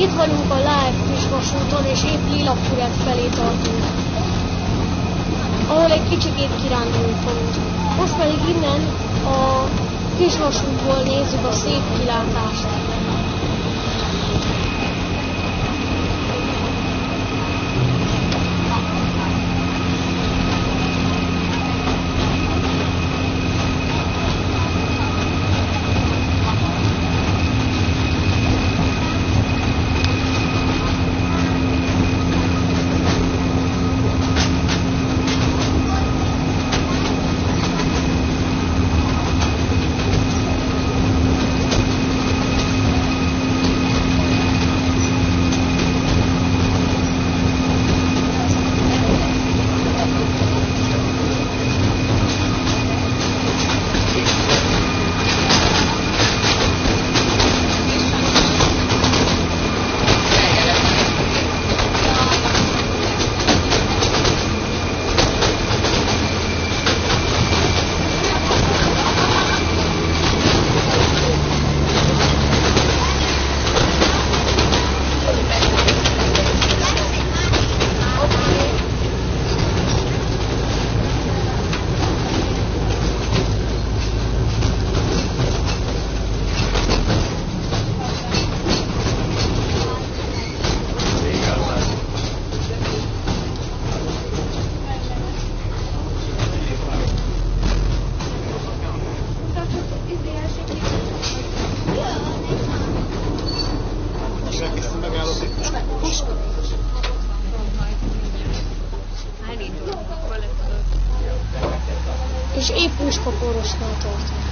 Itt vagyunk a Live kisvasúton, és épp Lilaküred felé tartunk, ahol egy kicsikét kirándulni fogunk. Most pedig innen a kisvasútból nézzük a szép kilátást. És épp Puskaporosnál tartunk.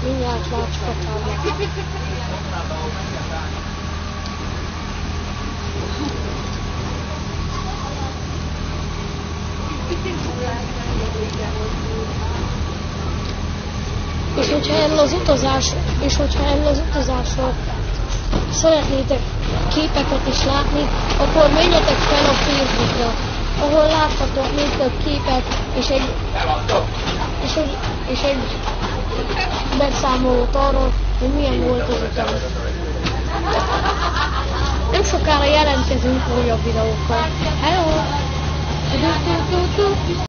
Mindjárt látjuk a táblát. És hogyha erről az utazásról szeretnétek képeket is látni, akkor menjetek fel a Facebookra, ahol láthatok még több képet és egy beszámolót arról, hogy milyen volt az utaz. Nem sokára jelentkezünk újabb videókkal. Hello!